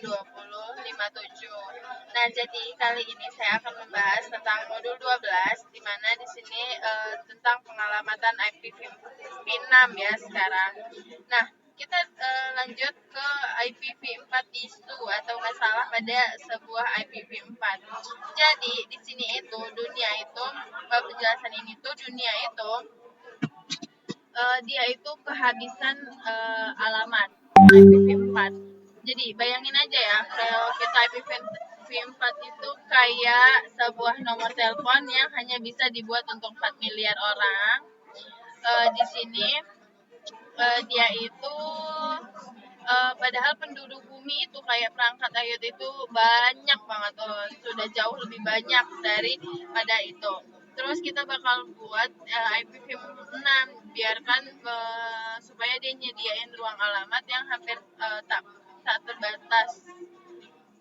2057. Nah, jadi kali ini saya akan membahas tentang modul 12, di mana di sini tentang pengalamatan IPv6 ya sekarang. Nah, kita lanjut ke IPv4 isu atau masalah pada sebuah IPv4. Jadi di sini itu dunia itu penjelasan ini tuh dunia itu dia itu kehabisan alamat IPv4. Jadi bayangin aja ya, kalau kita IPv4 itu kayak sebuah nomor telepon yang hanya bisa dibuat untuk 4 miliar orang. Di sini dia itu padahal penduduk bumi itu kayak perangkat IoT itu banyak banget, sudah jauh lebih banyak daripada itu. Terus kita bakal buat IPv6, biarkan supaya dia nyediain ruang alamat yang hampir tak terbatas.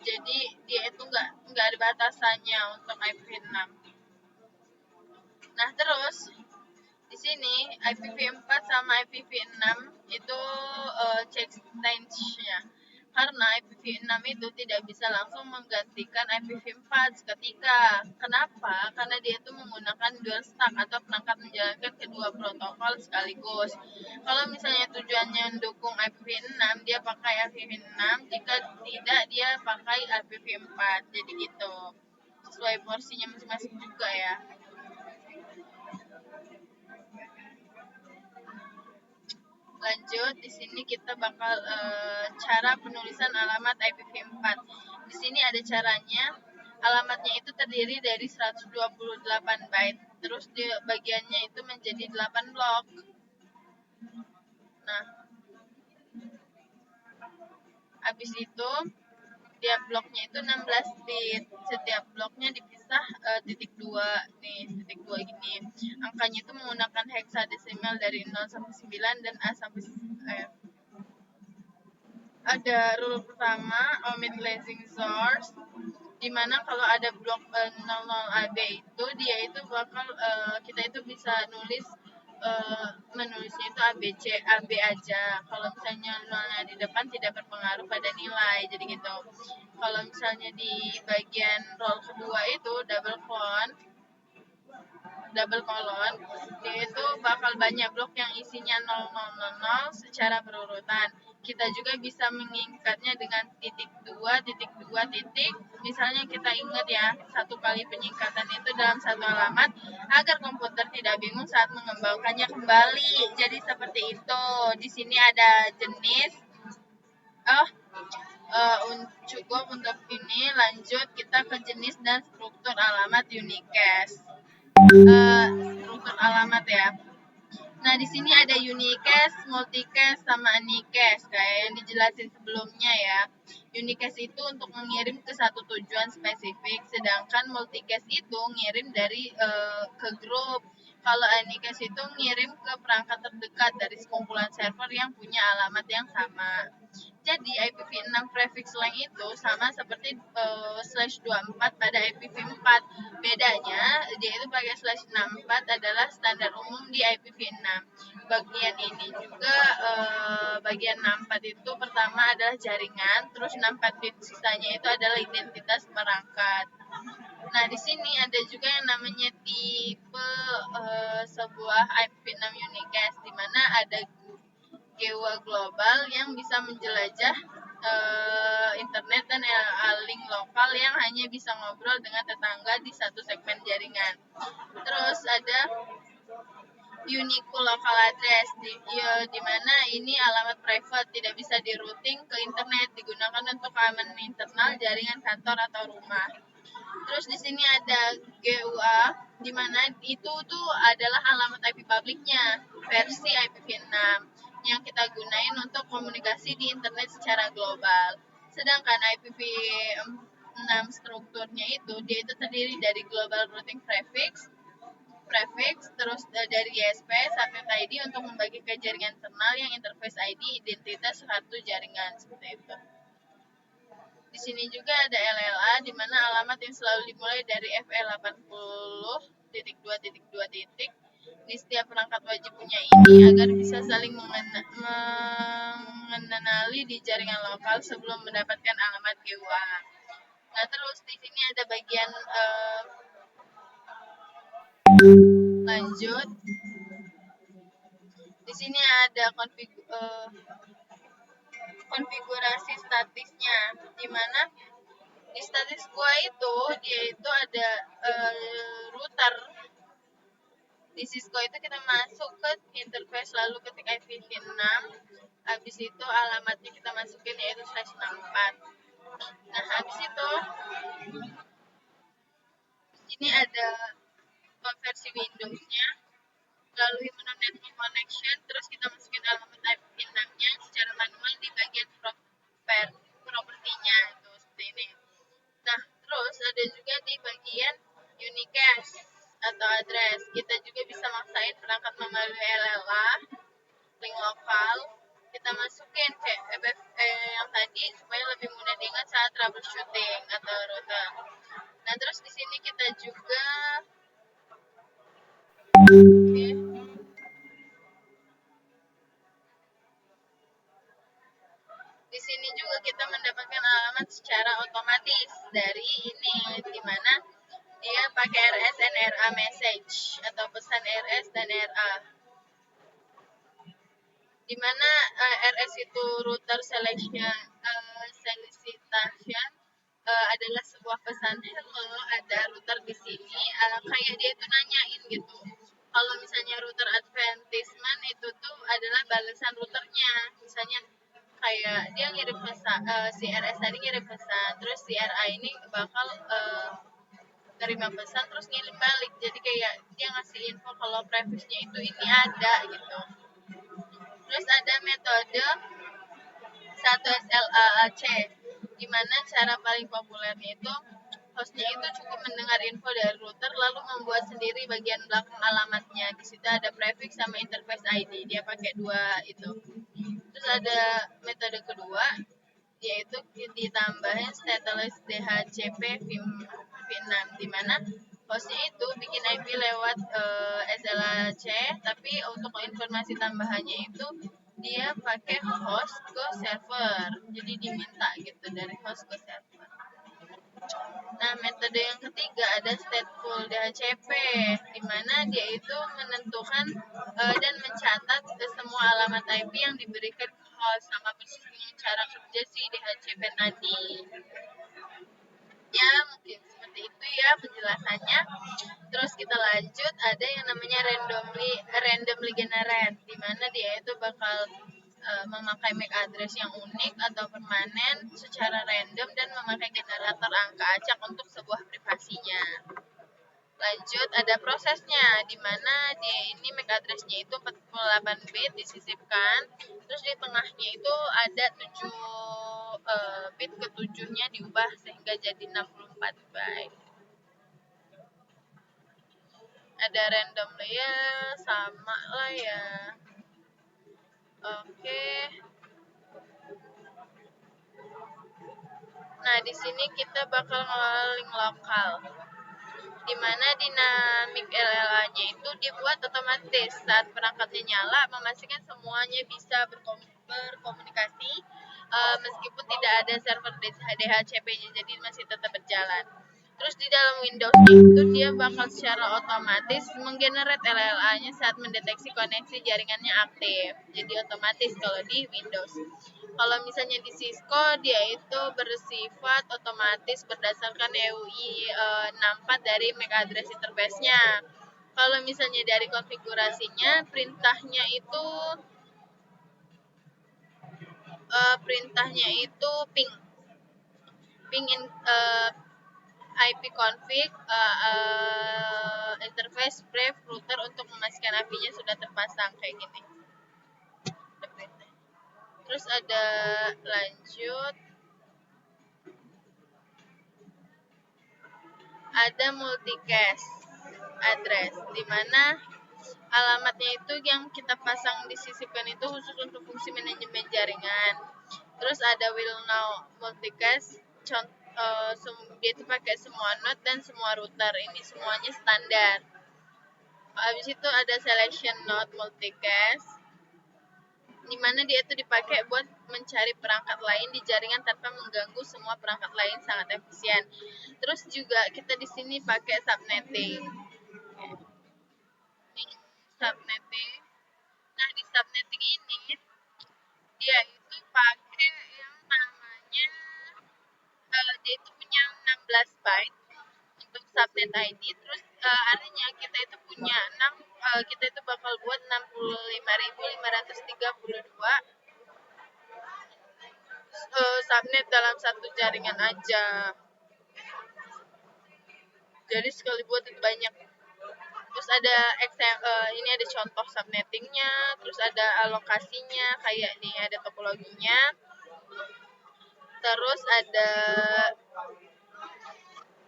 Jadi dia itu nggak ada batasannya untuk IPv6. Nah, terus di sini IPv4 sama IPv6 itu change-nya. Karena IPv6 itu tidak bisa langsung menggantikan IPv4 seketika. Kenapa? Karena dia itu menggunakan dual stack atau perangkat menjalankan kedua protokol sekaligus. Kalau misalnya tujuannya mendukung IPv6, dia pakai IPv6, jika tidak dia pakai IPv4. Jadi gitu. Sesuai porsinya masing-masing juga ya. Lanjut, di sini kita bakal cara penulisan alamat IPv4. Di sini ada caranya. Alamatnya itu terdiri dari 128 byte. Terus di bagiannya itu menjadi 8 blok. Nah, habis itu tiap bloknya itu 16 bit. Setiap bloknya dipisah titik 2 nih, titik 2 gini. Angkanya itu menggunakan hexadesimal dari 0 sampai 9 dan A sampai F. Ada rule pertama, omit lacing source, dimana kalau ada blok 00 AB itu dia itu bakal kita itu bisa menulisnya itu ABC AB aja. Kalau misalnya nolnya di depan tidak berpengaruh pada nilai, jadi gitu. Kalau misalnya di bagian roll kedua itu double colon, dia itu bakal banyak blok yang isinya 0000 secara berurutan. Kita juga bisa mengingkatnya dengan titik 2, titik 2, titik. Misalnya kita ingat ya, satu kali penyingkatan itu dalam satu alamat agar komputer tidak bingung saat mengembangkannya kembali. Jadi seperti itu. Di sini ada jenis. Cukup untuk ini. Lanjut kita ke jenis dan struktur alamat unicast. Struktur alamat ya. Nah, di sini ada unicast, multicast, sama unicast kayak yang dijelasin sebelumnya ya. Unicast itu untuk mengirim ke satu tujuan spesifik, sedangkan multicast itu ngirim dari ke grup. Kalau unicast itu ngirim ke perangkat terdekat dari sekumpulan server yang punya alamat yang sama. Jadi IPv6 prefix length itu sama seperti /24 pada IPv4. Bedanya dia itu pakai /64 adalah standar umum di IPv6. Bagian ini juga bagian 64 itu pertama adalah jaringan, terus 64 bit sisanya itu adalah identitas perangkat. Nah, di sini ada juga yang namanya tipe sebuah IPv6 unicast, di mana ada GWA global yang bisa menjelajah internet dan link lokal yang hanya bisa ngobrol dengan tetangga di satu segmen jaringan. Terus ada unique local address di mana ini alamat private, tidak bisa di routing ke internet, digunakan untuk keamanan internal jaringan kantor atau rumah. Terus di sini ada GUA, di mana itu tuh adalah alamat IP publiknya versi IPv6 yang kita gunain untuk komunikasi di internet secara global. Sedangkan IPv6 strukturnya itu dia itu terdiri dari global routing prefix, terus dari ISP, subnet ID untuk membagi ke jaringan internal yang interface ID identitas satu jaringan seperti itu. Di sini juga ada LLA, di mana alamat yang selalu dimulai dari FE80.2.2. di setiap perangkat wajib punya ini agar bisa saling mengenali di jaringan lokal sebelum mendapatkan alamat GUA. Nah, terus di sini ada bagian lanjut. Di sini ada konfigurasi statisnya, di mana di statis gua itu dia itu ada router. Di Cisco itu kita masuk ke interface lalu ketik IPv6, habis itu alamatnya kita masukin yaitu /64. Nah, habis itu ini ada konversi Windows-nya, lalu himpunan network connection, terus kita masukin alamat IPv6-nya secara manual di bagian propertinya itu seperti ini. Nah, terus ada juga di bagian unicast atau address. Kita juga bisa maksain perangkat melalui LLA, link lokal. Kita masukin kayak yang tadi supaya lebih mudah diingat saat troubleshooting atau router. Nah, terus di sini kita juga di sini juga kita mendapatkan alamat secara otomatis dari ini, di mana dia pakai RS dan RA message atau pesan RS dan RA. Di mana RS itu router selection solicitation adalah sebuah pesan hello, ada router di sini, kayak dia itu nanyain gitu. Kalau misalnya router advertisement itu tuh adalah balasan routernya, misalnya kayak dia ngirim pesan, si RS tadi ngirim pesan, terus si RA ini bakal terima pesan terus ngirim balik, jadi kayak dia ngasih info kalau previewsnya itu ini ada gitu. Terus ada metode 1SLAAC, di mana cara paling populernya itu hostnya itu cukup mendengar info dari router lalu membuat sendiri bagian belakang alamatnya. Di situ ada prefix sama interface ID, dia pakai dua itu. Terus ada metode kedua, yaitu ditambahin stateless DHCP v6, di mana hostnya itu bikin IP lewat SLAC, tapi untuk informasi tambahannya itu dia pakai host ke server, jadi diminta gitu dari host ke server. Nah, metode yang ketiga ada stateful DHCP, di mana dia itu menentukan dan mencatat semua alamat IP yang diberikan ke host, sama persis dengan cara kerja si DHCP tadi. Ya, mungkin seperti itu ya penjelasannya. Terus kita lanjut, ada yang namanya randomly generate, di mana dia itu bakal memakai MAC address yang unik atau permanen secara random dan memakai generator angka acak untuk sebuah privasinya. Lanjut, ada prosesnya, di mana dia ini MAC address-nya itu 48 bit disisipkan, terus di tengahnya itu ada 7 bit ke-7-nya diubah sehingga jadi 64 byte. Ada random layer sama lah ya. Oke. Nah, di sini kita bakal ngeling lokal, di mana dinamik LLA-nya itu dibuat otomatis saat perangkatnya nyala, memastikan semuanya bisa berkomunikasi meskipun tidak ada server DHCP-nya, jadi masih tetap berjalan. Terus di dalam Windows itu dia bakal secara otomatis menggenerate LLA-nya saat mendeteksi koneksi jaringannya aktif. Jadi otomatis kalau di Windows. Kalau misalnya di Cisco dia itu bersifat otomatis berdasarkan EUI 64 dari MAC address interface-nya. Kalau misalnya dari konfigurasinya, perintahnya itu ping IP config interface brave router untuk memastikan IP-nya sudah terpasang kayak gini. Terus ada lanjut, ada multicast address, di mana alamatnya itu yang kita pasang disisipkan itu khusus untuk fungsi manajemen jaringan. Terus ada will now multicast, dia itu pakai semua node dan semua router, ini semuanya standar. Habis itu ada selection node multicast, di mana dia itu dipakai buat mencari perangkat lain di jaringan tanpa mengganggu semua perangkat lain, sangat efisien. Terus juga kita di sini pakai subnetting. Ini subnetting. Nah, di subnetting ini dia itu pakai yang namanya dia itu punya 16 byte untuk subnet ID. Terus artinya kita itu punya kita itu bakal buat 65.532 subnet dalam satu jaringan aja. Jadi sekali buat itu banyak. Terus ada ini ada contoh subnettingnya, terus ada alokasinya, kayak nih ada topologinya. Terus ada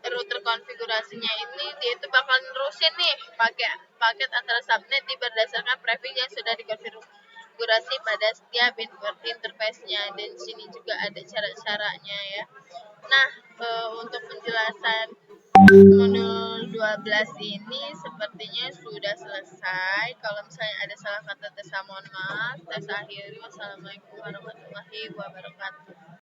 router konfigurasinya, ini dia itu bakal nerusin nih paket antara subnet berdasarkan prefix yang sudah dikonfigurasi pada setiap interface-nya, dan di sini juga ada cara-caranya ya. Nah, untuk penjelasan modul 12 ini sepertinya sudah selesai. Kalau misalnya ada salah kata, mohon maaf. Saya akhiri. Wassalamualaikum warahmatullahi wabarakatuh.